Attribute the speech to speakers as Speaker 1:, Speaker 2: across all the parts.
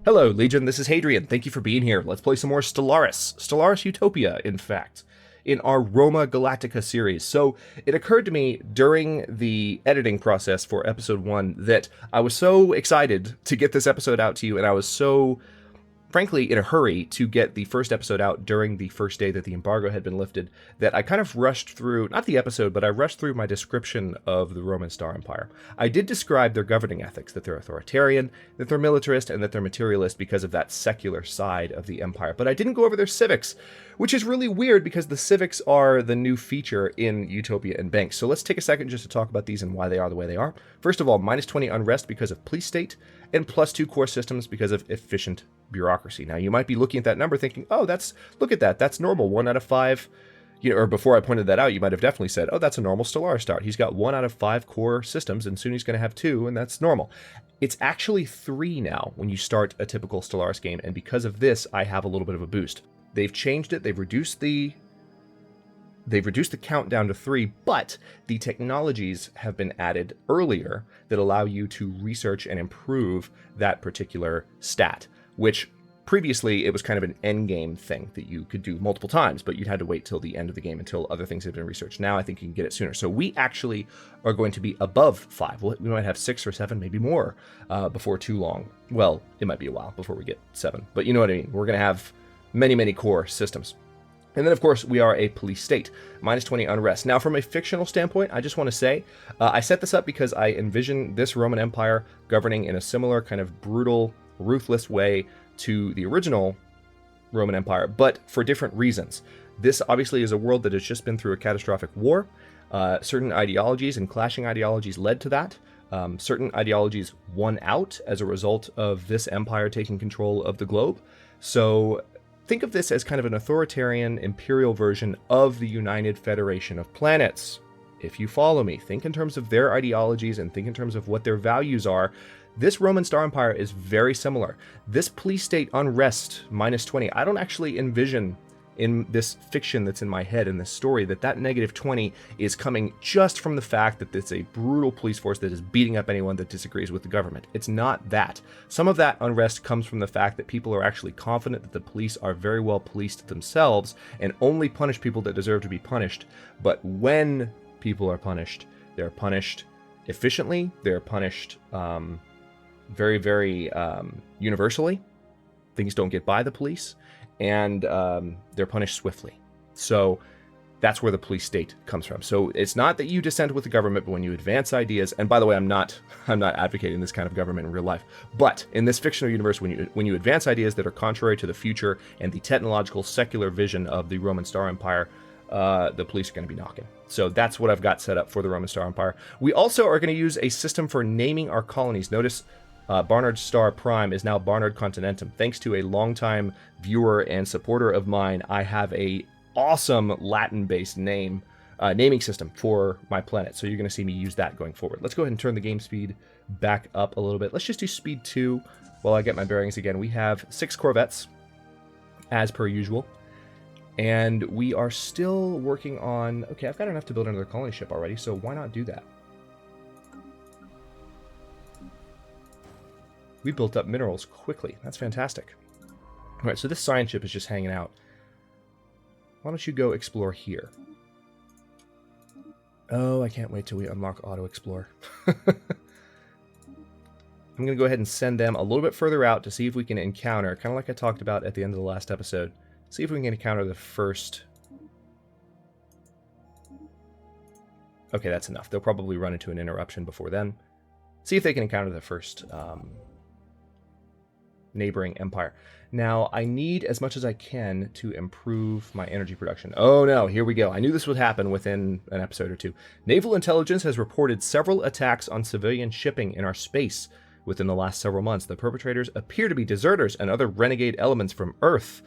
Speaker 1: Hello, Legion, this is Hadrian. Thank you for being here. Let's play some more Stellaris. Stellaris Utopia, in fact, in our Roma Galactica series. So it occurred to me during the editing process for episode 1 that I was so excited to get this episode out to you, and I was so, frankly, in a hurry to get the first episode out during the first day that the embargo had been lifted, that I kind of rushed through, not the episode, but I rushed through my description of the Roman Star Empire. I did describe their governing ethics, that they're authoritarian, that they're militarist, and that they're materialist because of that secular side of the empire. But I didn't go over their civics, which is really weird because the civics are the new feature in Utopia and Banks. So let's take a second just to talk about these and why they are the way they are. First of all, -20 unrest because of police state, and +2 core systems because of efficient bureaucracy. Now, you might be looking at that number thinking, oh, look at that, that's normal, 1 out of 5. Or before I pointed that out, you might have definitely said, oh, that's a normal Stellaris start. He's got 1 out of 5 core systems, and soon he's going to have 2, and that's normal. It's actually 3 now when you start a typical Stellaris game, and because of this, I have a little bit of a boost. They've changed it, they've reduced the count down to 3, but the technologies have been added earlier that allow you to research and improve that particular stat, which previously it was kind of an end game thing that you could do multiple times, but you'd had to wait till the end of the game until other things had been researched. Now I think you can get it sooner. So we actually are going to be above 5. We might have 6 or 7, maybe more, before too long. Well, it might be a while before we get 7, but you know what I mean. We're going to have many, many core systems. And then, of course, we are a police state, -20 unrest. Now, from a fictional standpoint, I just want to say, I set this up because I envision this Roman Empire governing in a similar kind of brutal, ruthless way to the original Roman Empire, but for different reasons. This obviously is a world that has just been through a catastrophic war. Certain ideologies and clashing ideologies led to that. Certain ideologies won out as a result of this empire taking control of the globe. So think of this as kind of an authoritarian imperial version of the United Federation of Planets. If you follow me, think in terms of their ideologies and think in terms of what their values are. This Roman Star Empire is very similar. This police state unrest, -20, I don't actually envision in this fiction that's in my head, in this story, that -20 is coming just from the fact that it's a brutal police force that is beating up anyone that disagrees with the government. It's not that. Some of that unrest comes from the fact that people are actually confident that the police are very well policed themselves and only punish people that deserve to be punished. But when people are punished, they're punished efficiently, they're punished very, very universally. Things don't get by the police, and they're punished swiftly. So that's where the police state comes from. So it's not that you dissent with the government, but when you advance ideas, and by the way, I'm not advocating this kind of government in real life, but in this fictional universe, when you advance ideas that are contrary to the future and the technological secular vision of the Roman Star Empire, the police are going to be knocking. So that's what I've got set up for the Roman Star Empire. We also are going to use a system for naming our colonies. Notice Barnard Star Prime is now Barnard Continentum. Thanks to a longtime viewer and supporter of mine, I have a awesome Latin-based naming system for my planet. So you're going to see me use that going forward. Let's go ahead and turn the game speed back up a little bit. Let's just do speed 2 while I get my bearings again. We have 6 corvettes, as per usual. And we are still working on... Okay, I've got enough to build another colony ship already, so why not do that? We built up minerals quickly. That's fantastic. All right, so this science ship is just hanging out. Why don't you go explore here? Oh, I can't wait till we unlock auto-explore. I'm going to go ahead and send them a little bit further out to see if we can encounter, kind of like I talked about at the end of the last episode, see if we can encounter the first... Okay, that's enough. They'll probably run into an interruption before then. See if they can encounter the first... neighboring empire. Now, I need as much as I can to improve my energy production. Oh no, here we go. I knew this would happen within an episode or two. Naval intelligence has reported several attacks on civilian shipping in our space within the last several months. The perpetrators appear to be deserters and other renegade elements from Earth.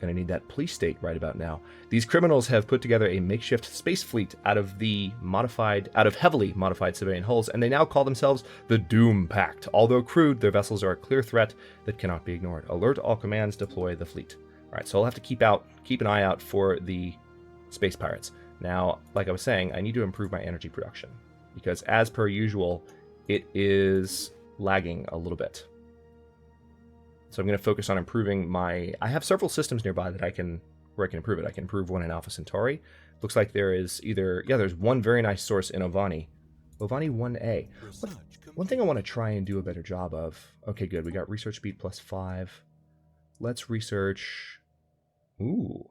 Speaker 1: Gonna need that police state right about now. These criminals have put together a makeshift space fleet out of heavily modified civilian hulls, and they now call themselves the Doom Pact. Although crude, their vessels are a clear threat that cannot be ignored. Alert all commands, deploy the fleet. All right, so I'll have to keep an eye out for the space pirates. Now, like I was saying, I need to improve my energy production because, as per usual, it is lagging a little bit. So I'm going to focus on improving my... I have several systems nearby that where I can improve it. I can improve one in Alpha Centauri. Looks like there is either... Yeah, there's one very nice source in Ovani. Ovani 1A. One thing I want to try and do a better job of... Okay, good. We got research speed +5. Let's research... Ooh.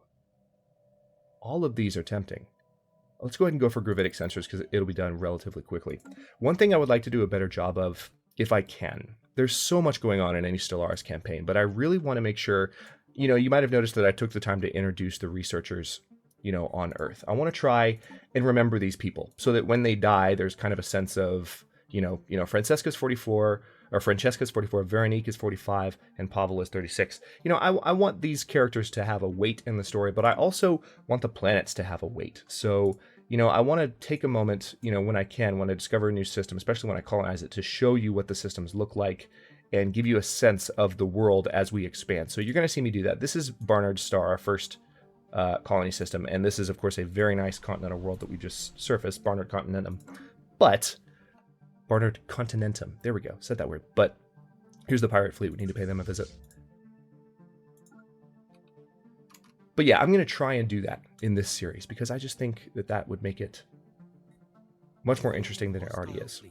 Speaker 1: All of these are tempting. Let's go ahead and go for gravitic sensors because it'll be done relatively quickly. One thing I would like to do a better job of, if I can, there's so much going on in any Stellaris campaign, but I really want to make sure, you might have noticed that I took the time to introduce the researchers, on Earth. I want to try and remember these people so that when they die, there's kind of a sense of, Francesca's 44, Veronique is 45, and Pavel is 36. I want these characters to have a weight in the story, but I also want the planets to have a weight. So, I want to take a moment, when I discover a new system, especially when I colonize it, to show you what the systems look like and give you a sense of the world as we expand. So you're going to see me do that. This is Barnard's Star, our first colony system, and this is, of course, a very nice continental world that we just surfaced, Barnard Continentum. But... Barnard Continentum. There we go. Said that word. But here's the pirate fleet. We need to pay them a visit. But yeah, I'm going to try and do that in this series because I just think that would make it much more interesting than it already is.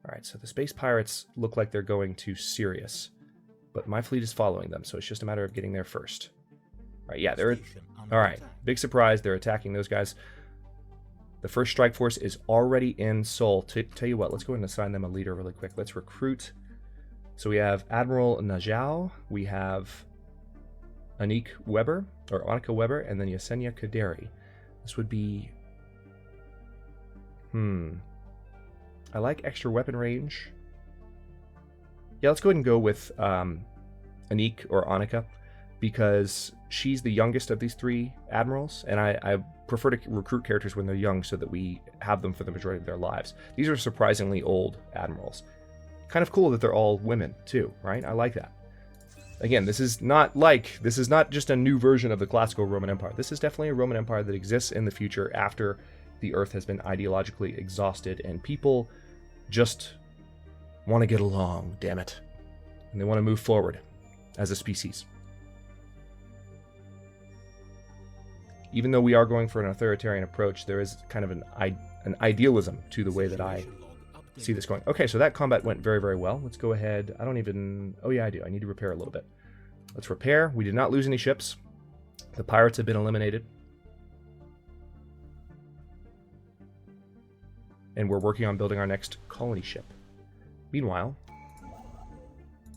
Speaker 1: All right, so the space pirates look like they're going to Sirius, but my fleet is following them, so it's just a matter of getting there first. All right, yeah, all right, big surprise. They're attacking those guys. The first strike force is already in Seoul. Tell you what, let's go ahead and assign them a leader really quick. Let's recruit. So we have Admiral Najao, we have Annika Weber, and then Yesenia Kaderi. This would be... I like extra weapon range. Yeah, let's go ahead and go with Annika or Annika, because she's the youngest of these three admirals, and I prefer to recruit characters when they're young so that we have them for the majority of their lives. These are surprisingly old admirals. Kind of cool that they're all women, too, right? I like that. Again, this is not just a new version of the classical Roman Empire. This is definitely a Roman Empire that exists in the future after the Earth has been ideologically exhausted and people just want to get along, damn it. And they want to move forward as a species. Even though we are going for an authoritarian approach, there is kind of an idealism to the way that I see this going. Okay, so that combat went very, very well. Let's go ahead. Oh yeah, I do. I need to repair a little bit. Let's repair. We did not lose any ships. The pirates have been eliminated. And we're working on building our next colony ship. Meanwhile...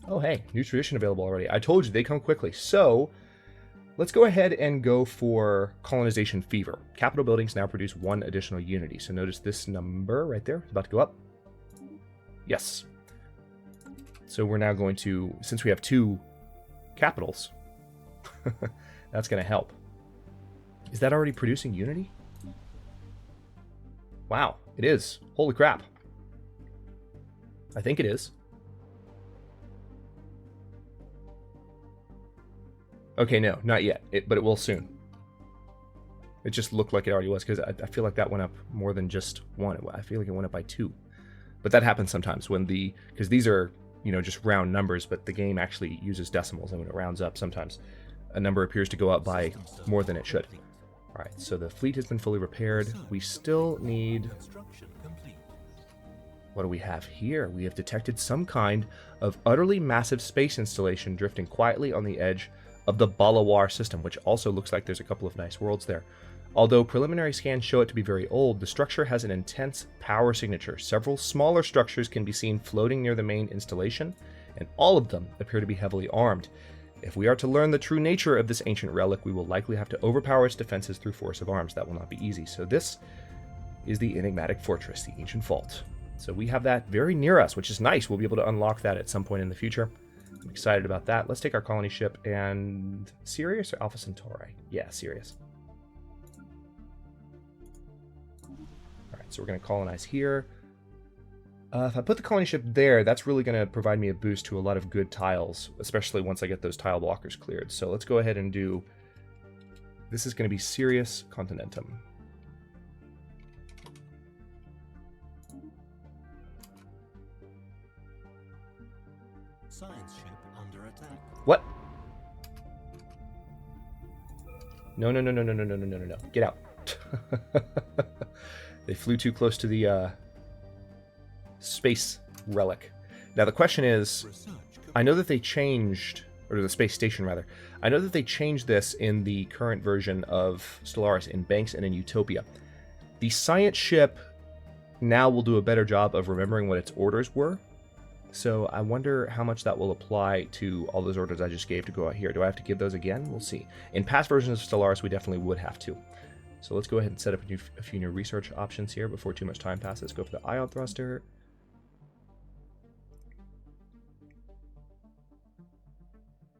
Speaker 1: Oh, hey, new tradition available already. I told you, they come quickly. So... let's go ahead and go for colonization fever. Capital buildings now produce 1 additional unity. So notice this number right there is about to go up. Yes. So we're now going to, since we have 2 capitals, that's going to help. Is that already producing unity? Wow, it is. Holy crap. I think it is. Okay, no, not yet, but it will soon. It just looked like it already was, because I feel like that went up more than just 1. I feel like it went up by 2. But that happens sometimes when because these are, just round numbers, but the game actually uses decimals, and when it rounds up, sometimes a number appears to go up by more than it should. All right, so the fleet has been fully repaired. We still need... What do we have here? We have detected some kind of utterly massive space installation drifting quietly on the edge of the Balawar system, which also looks like there's a couple of nice worlds there. Although preliminary scans show it to be very old, the structure has an intense power signature. Several smaller structures can be seen floating near the main installation, and all of them appear to be heavily armed. If we are to learn the true nature of this ancient relic, we will likely have to overpower its defenses through force of arms. That will not be easy. So this is the enigmatic fortress, the ancient vault. So we have that very near us, which is nice. We'll be able to unlock that at some point in the future. I'm excited about that. Let's take our colony ship and... Sirius or Alpha Centauri? Yeah, Sirius. Alright, so we're going to colonize here. If I put the colony ship there, that's really going to provide me a boost to a lot of good tiles, especially once I get those tile blockers cleared. So let's go ahead and do... This is going to be Sirius Continentum.
Speaker 2: Science ship under attack.
Speaker 1: What? No, no, no, no, no, no, no, no, no, no, no. Get out. They flew too close to the space relic. Now the question is, I know that they changed, or the space station rather, I know that they changed this in the current version of Stellaris in Banks and in Utopia. The science ship now will do a better job of remembering what its orders were. So I wonder how much that will apply to all those orders I just gave to go out here. Do I have to give those again? We'll see. In past versions of Stellaris, we definitely would have to. So let's go ahead and set up a few new research options here before too much time passes. Go for the ion thruster.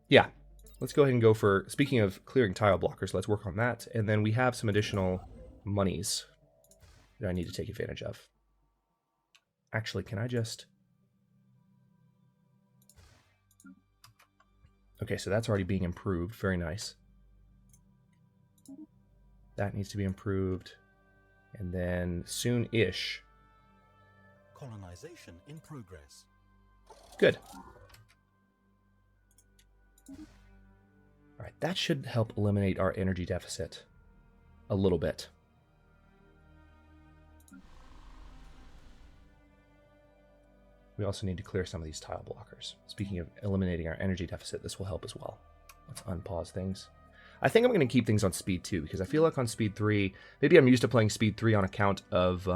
Speaker 1: Yeah, let's go ahead and go for, speaking of clearing tile blockers, let's work on that. And then we have some additional monies that I need to take advantage of. Actually, can I just... Okay, so that's already being improved. Very nice. That needs to be improved. And then soon-ish.
Speaker 2: Colonization in progress.
Speaker 1: Good. Alright, that should help eliminate our energy deficit a little bit. We also need to clear some of these tile blockers. Speaking of eliminating our energy deficit, this will help as well. Let's unpause things. I think I'm going to keep things on speed 2, because I feel like on speed 3, maybe I'm used to playing speed 3 on account of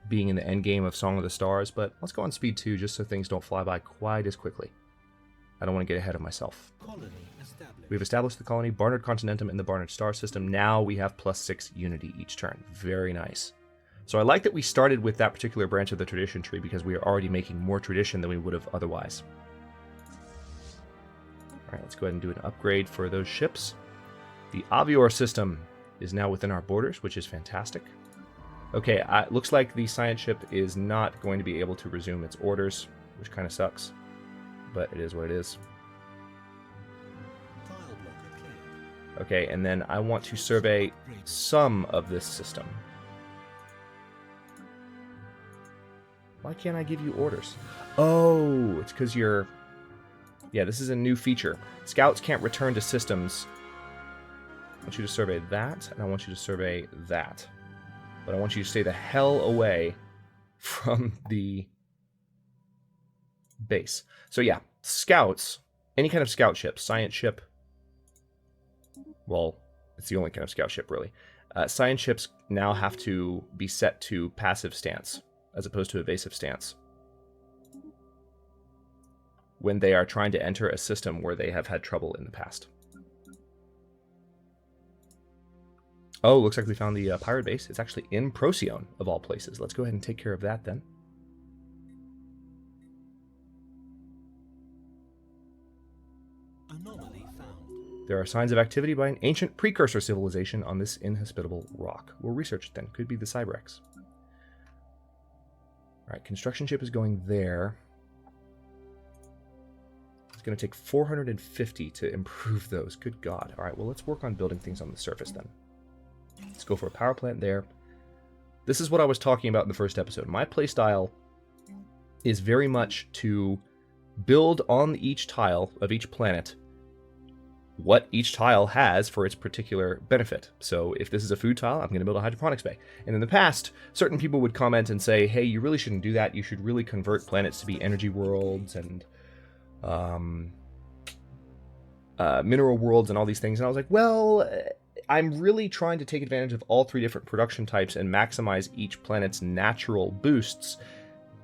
Speaker 1: being in the end game of Song of the Stars, but let's go on speed 2 just so things don't fly by quite as quickly. I don't want to get ahead of myself. We've established the colony, Barnard Continentum in the Barnard Star System. Now we have +6 unity each turn. Very nice. So I like that we started with that particular branch of the tradition tree because we are already making more tradition than we would have otherwise. Alright, let's go ahead and do an upgrade for those ships. The Avior system is now within our borders, which is fantastic. Okay, looks like the science ship is not going to be able to resume its orders, which kind of sucks. But it is what it is. Okay, and then I want to survey some of this system. Why can't I give you orders? Oh, it's because you're... Yeah, this is a new feature. Scouts can't return to systems. I want you to survey that, and I want you to survey that. But I want you to stay the hell away from the base. So yeah, scouts, any kind of scout ship, science ship, well, it's the only kind of scout ship, really. Science ships now have to be set to passive stance, as opposed to evasive stance, when they are trying to enter a system where they have had trouble in the past. Oh, looks like we found the pirate base. It's actually in Procyon, of all places. Let's go ahead and take care of that, then.
Speaker 2: Anomaly found.
Speaker 1: There are signs of activity by an ancient precursor civilization on this inhospitable rock. We'll research it then. Could be the Cybrex. Alright, construction ship is going there. It's going to take 450 to improve those. Good God. Alright, well, let's work on building things on the surface then. Let's go for a power plant there. This is what I was talking about in the first episode. My playstyle is very much to build on each tile of each planet what each tile has for its particular benefit. So if this is a food tile, I'm going to build a hydroponics bay. And in the past, certain people would comment and say, hey, you really shouldn't do that. You should really convert planets to be energy worlds and mineral worlds and all these things. And I was like, well, I'm really trying to take advantage of all 3 different production types and maximize each planet's natural boosts,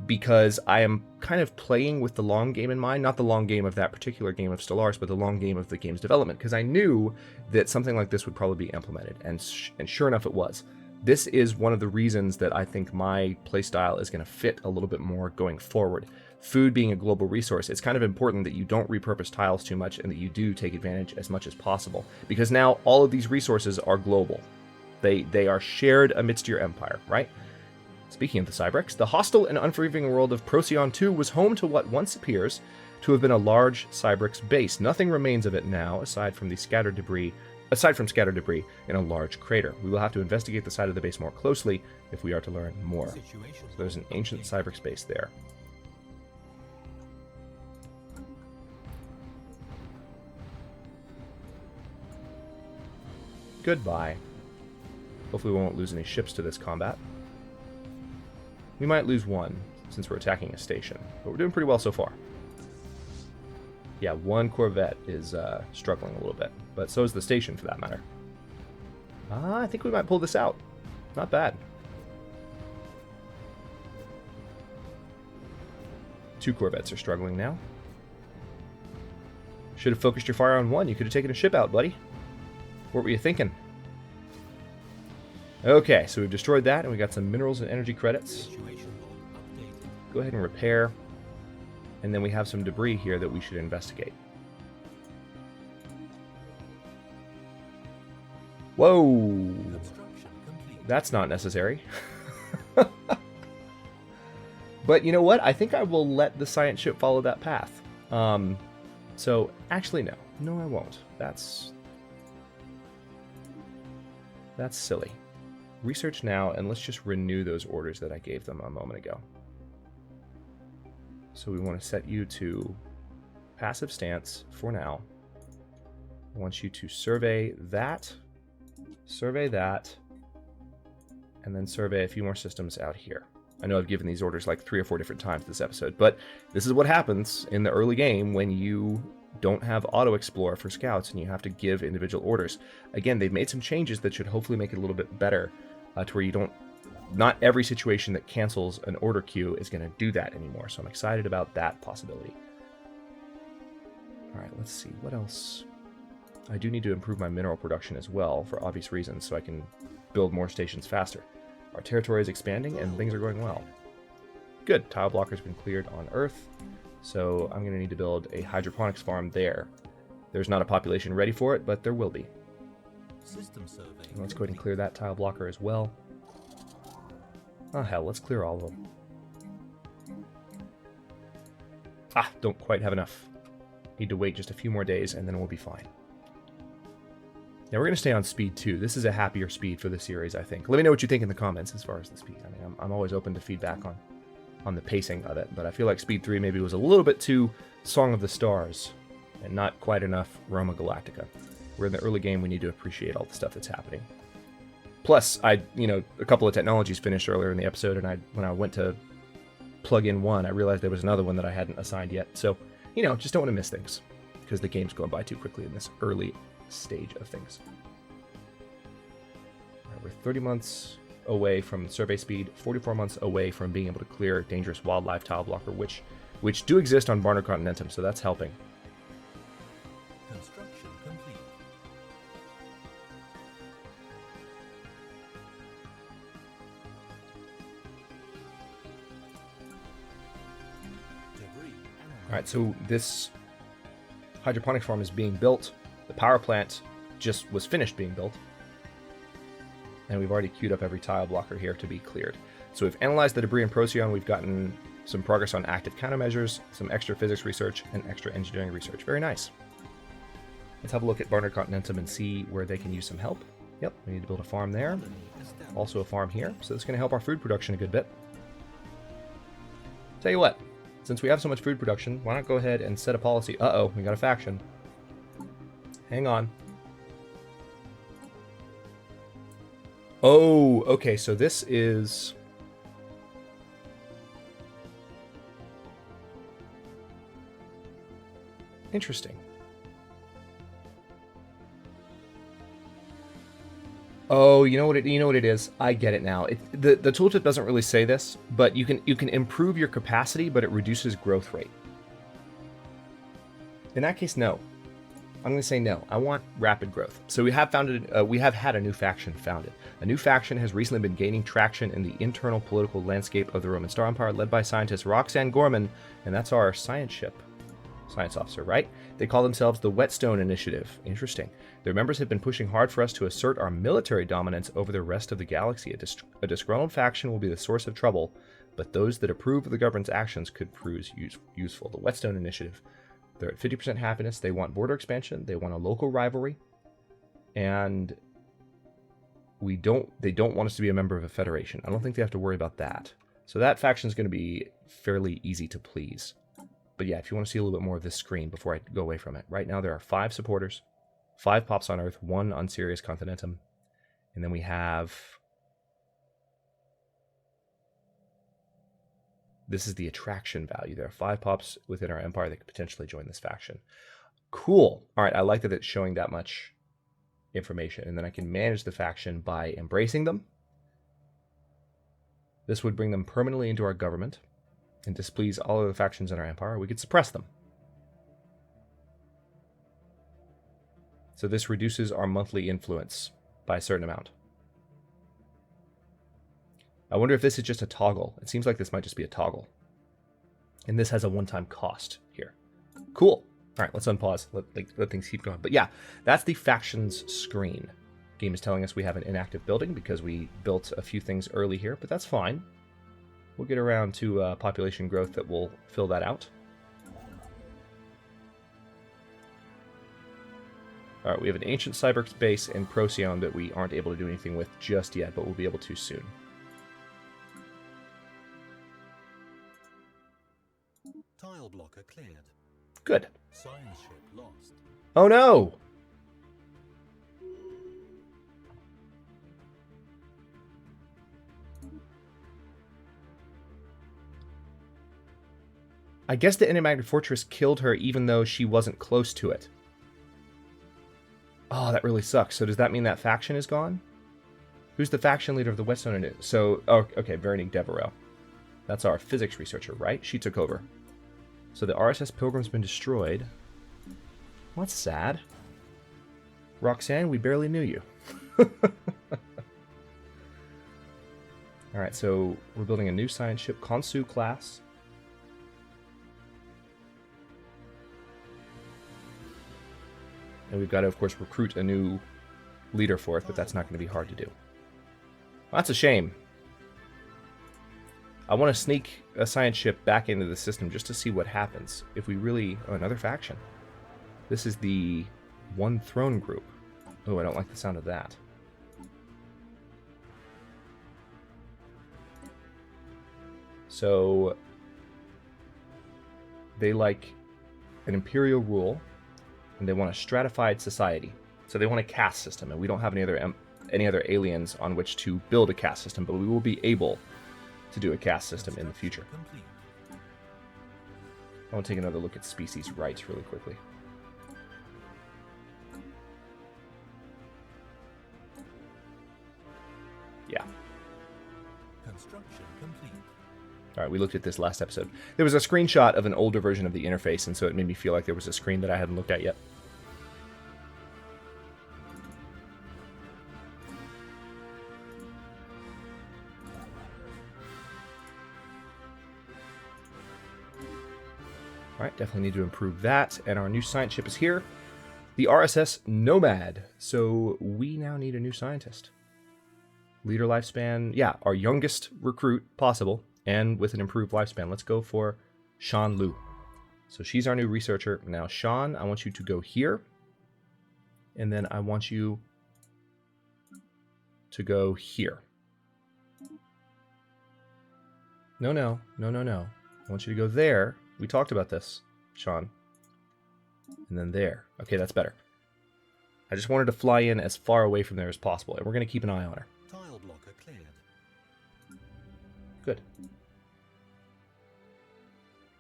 Speaker 1: because I am kind of playing with the long game in mind, not the long game of that particular game of Stellaris, but the long game of the game's development, because I knew that something like this would probably be implemented, and sure enough it was. This is one of the reasons that I think my playstyle is going to fit a little bit more going forward. Food being a global resource, it's kind of important that you don't repurpose tiles too much and that you do take advantage as much as possible, because now all of these resources are global. They are shared amidst your empire, right? Speaking of the Cybrex, the hostile and unforgiving world of Procyon 2 was home to what once appears to have been a large Cybrex base. Nothing remains of it now, aside from scattered debris in a large crater. We will have to investigate the side of the base more closely if we are to learn more. So there's an ancient Cybrex base there. Goodbye. Hopefully we won't lose any ships to this combat. We might lose one, since we're attacking a station. But we're doing pretty well so far. Yeah, one corvette is struggling a little bit. But so is the station, for that matter. I think we might pull this out. Not bad. 2 corvettes are struggling now. Should have focused your fire on one. You could have taken a ship out, buddy. What were you thinking? Okay, so we've destroyed that, and we got some minerals and energy credits. Go ahead and repair. And then we have some debris here that we should investigate. Whoa! That's not necessary. But you know what? I think I will let the science ship follow that path. So, actually, no. No, I won't. That's silly. Research now, and let's just renew those orders that I gave them a moment ago. So we want to set you to passive stance for now. I want you to survey that, and then survey a few more systems out here. I know I've given these orders like 3 or 4 different times this episode, but this is what happens in the early game when you don't have auto-explore for scouts and you have to give individual orders. Again, they've made some changes that should hopefully make it a little bit better to where you don't... Not every situation that cancels an order queue is going to do that anymore, so I'm excited about that possibility. Alright, let's see. What else? I do need to improve my mineral production as well, for obvious reasons, so I can build more stations faster. Our territory is expanding, and things are going well. Good. Tile blocker's been cleared on Earth, so I'm going to need to build a hydroponics farm there. There's not a population ready for it, but there will be.
Speaker 2: System survey.
Speaker 1: Let's go ahead and clear that tile blocker as well. Oh hell, let's clear all of them. Ah, don't quite have enough. Need to wait just a few more days and then we'll be fine. Now we're going to stay on speed 2. This is a happier speed for the series, I think. Let me know what you think in the comments as far as the speed. I mean, I'm always open to feedback on the pacing of it, but I feel like speed 3 maybe was a little bit too Song of the Stars and not quite enough Roma Galactica. We're in the early game, we need to appreciate all the stuff that's happening. Plus, a couple of technologies finished earlier in the episode, and when I went to plug in one, I realized there was another one that I hadn't assigned yet. So, just don't want to miss things, because the game's going by too quickly in this early stage of things. All right, we're 30 months away from survey speed, 44 months away from being able to clear dangerous wildlife tile blocker, which do exist on Barnard Continentum, so that's helping.
Speaker 2: Construction complete.
Speaker 1: Alright, so this hydroponic farm is being built. The power plant just was finished being built. And we've already queued up every tile blocker here to be cleared. So we've analyzed the debris in Procyon. We've gotten some progress on active countermeasures, some extra physics research, and extra engineering research. Very nice. Let's have a look at Barnard Continentum and see where they can use some help. Yep, we need to build a farm there. Also a farm here. So that's going to help our food production a good bit. Tell you what. Since we have so much food production, why not go ahead and set a policy? Uh-oh, we got a faction. Hang on. Oh, okay, so this is... Interesting. Oh, you know what it is? I get it now. The tooltip doesn't really say this, but you can improve your capacity, but it reduces growth rate. In that case, no. I'm going to say no. I want rapid growth. So we have had a new faction founded. A new faction has recently been gaining traction in the internal political landscape of the Roman Star Empire, led by scientist Roxanne Gorman, and that's our science ship. Science officer, right? They call themselves the Whetstone Initiative. Interesting. Their members have been pushing hard for us to assert our military dominance over the rest of the galaxy. A disgruntled faction will be the source of trouble, but those that approve of the government's actions could prove useful. The Whetstone Initiative. They're at 50% happiness. They want border expansion. They want a local rivalry. And they don't want us to be a member of a federation. I don't think they have to worry about that. So that faction is going to be fairly easy to please. But yeah, if you want to see a little bit more of this screen before I go away from it. Right now there are 5 supporters, 5 pops on Earth, 1 on Sirius Continentum. And then we have... This is the attraction value. There are 5 pops within our empire that could potentially join this faction. Cool. All right, I like that it's showing that much information. And then I can manage the faction by embracing them. This would bring them permanently into our government and displease all of the factions in our empire. We could suppress them. So this reduces our monthly influence by a certain amount. I wonder if this is just a toggle. It seems like this might just be a toggle. And this has a one-time cost here. Cool. All right, let's unpause. Let things keep going. But yeah, that's the factions screen. Game is telling us we have an inactive building because we built a few things early here, but that's fine. We'll get around to population growth that will fill that out. All right, we have an ancient cyber base in Procyon that we aren't able to do anything with just yet, but we'll be able to soon.
Speaker 2: Tile blocker cleared.
Speaker 1: Good.
Speaker 2: Science ship lost.
Speaker 1: Oh no! I guess the Enigmatic Fortress killed her even though she wasn't close to it. Oh, that really sucks. So does that mean that faction is gone? Who's the faction leader of the Western? So, oh, okay, Veronique Devereaux. That's our physics researcher, right? She took over. So the RSS Pilgrim's been destroyed. Well, that's sad. Roxanne, we barely knew you. Alright, so we're building a new science ship, Konsu class. And we've got to, of course, recruit a new leader for it, but that's not going to be hard to do. Well, that's a shame. I want to sneak a science ship back into the system just to see what happens if we really... Oh, another faction. This is the One Throne group. Oh, I don't like the sound of that. So they like an imperial rule, and they want a stratified society. So they want a caste system, and we don't have any other aliens on which to build a caste system, but we will be able to do a caste system in the future.
Speaker 2: Complete.
Speaker 1: I want to take another look at species rights really quickly. Yeah.
Speaker 2: Construction complete.
Speaker 1: All right, we looked at this last episode. There was a screenshot of an older version of the interface, and so it made me feel like there was a screen that I hadn't looked at yet. All right, definitely need to improve that. And our new science ship is here, the RSS Nomad. So we now need a new scientist. Leader lifespan, yeah, our youngest recruit possible, and with an improved lifespan. Let's go for Shan Lu. So she's our new researcher. Now, Shan, I want you to go here. And then I want you to go here. No. I want you to go there. We talked about this, Sean. And then there. Okay, that's better. I just wanted to fly in as far away from there as possible, and we're going to keep an eye on her.
Speaker 2: Tile blocker cleared.
Speaker 1: Good.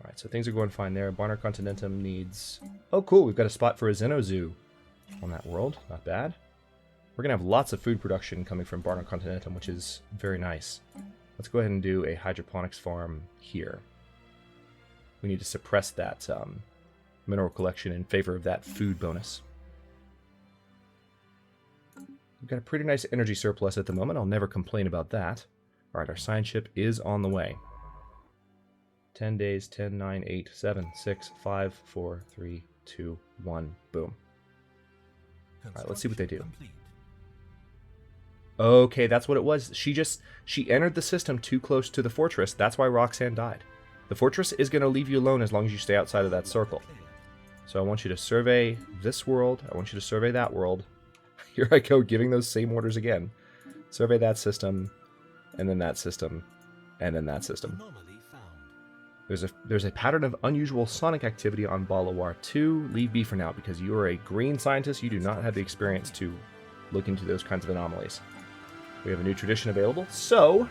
Speaker 1: Alright, so things are going fine there. Barnard Continentum needs... Oh, cool, we've got a spot for a Xenozoo on that world. Not bad. We're going to have lots of food production coming from Barnard Continentum, which is very nice. Let's go ahead and do a hydroponics farm here. We need to suppress that mineral collection in favor of that food bonus. We've got a pretty nice energy surplus at the moment. I'll never complain about that. Alright, our science ship is on the way. 10 days, 10, 9, 8, 7, 6, 5, 4, 3, 2, 1. Boom. Alright, let's see what they do.
Speaker 2: Complete.
Speaker 1: Okay, that's what it was. She entered the system too close to the fortress. That's why Roxanne died. The fortress is going to leave you alone as long as you stay outside of that circle. So I want you to survey this world. I want you to survey that world. Here I go, giving those same orders again. Survey that system, and then that system, and then that system.
Speaker 2: Anomaly found.
Speaker 1: There's a pattern of unusual sonic activity on Balawar 2. Leave B for now, because you are a green scientist. You do not have the experience to look into those kinds of anomalies. We have a new tradition available, so...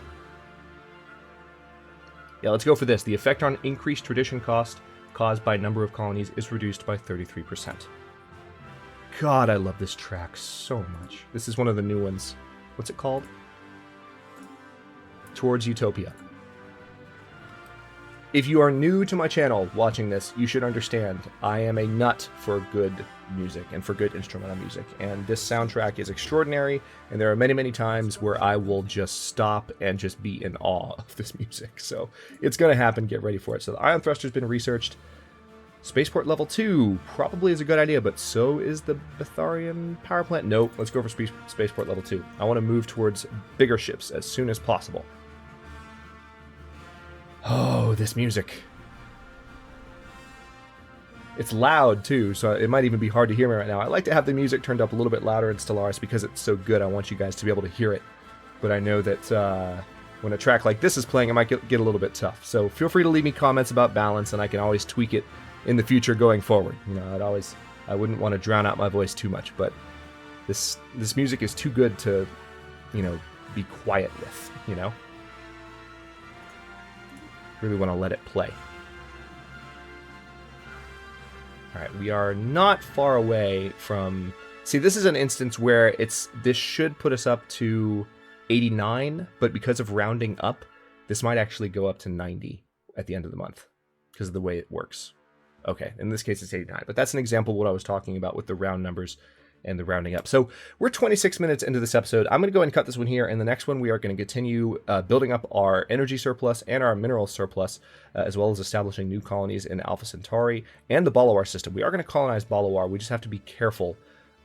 Speaker 1: yeah, let's go for this. The effect on increased tradition cost caused by number of colonies is reduced by 33%. God, I love this track so much. This is one of the new ones. What's it called? Towards Utopia. If you are new to my channel watching this, you should understand I am a nut for good music and for good instrumental music. And this soundtrack is extraordinary, and there are many, many times where I will just stop and just be in awe of this music. So it's going to happen. Get ready for it. So the Ion Thruster's been researched. Spaceport level 2 probably is a good idea, but so is the Betharian power plant. Nope, let's go for Spaceport level 2. I want to move towards bigger ships as soon as possible. Oh, this music. It's loud, too, so it might even be hard to hear me right now. I like to have the music turned up a little bit louder in Stellaris because it's so good. I want you guys to be able to hear it. But I know that when a track like this is playing, it might get a little bit tough. So feel free to leave me comments about balance, and I can always tweak it in the future going forward. You know, I wouldn't want to drown out my voice too much, but this music is too good to, you know, be quiet with, you know? Really want to let it play. Alright, we are not far away from... see, this is an instance where this should put us up to 89, but because of rounding up, this might actually go up to 90 at the end of the month, because of the way it works. Okay, in this case it's 89, but that's an example of what I was talking about with the round numbers and the rounding up. So we're 26 minutes into this episode. I'm going to go ahead and cut this one here, and the next one we are going to continue building up our energy surplus and our mineral surplus, as well as establishing new colonies in Alpha Centauri and the Balawar system. We are going to colonize Balawar. We just have to be careful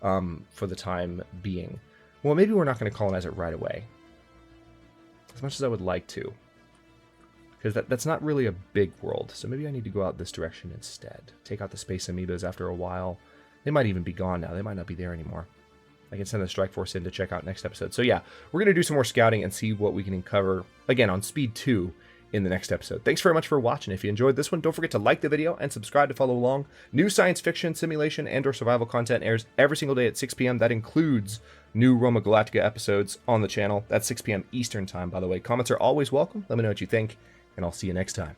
Speaker 1: for the time being. Well, maybe we're not going to colonize it right away, as much as I would like to, because that's not really a big world. So maybe I need to go out this direction instead. Take out the space amoebas after a while. They might even be gone now. They might not be there anymore. I can send the Strike Force in to check out next episode. So yeah, we're going to do some more scouting and see what we can uncover, again, on Speed 2 in the next episode. Thanks very much for watching. If you enjoyed this one, don't forget to like the video and subscribe to follow along. New science fiction, simulation, and/or survival content airs every single day at 6 p.m. That includes new Roma Galactica episodes on the channel. That's 6 p.m. Eastern time, by the way. Comments are always welcome. Let me know what you think, and I'll see you next time.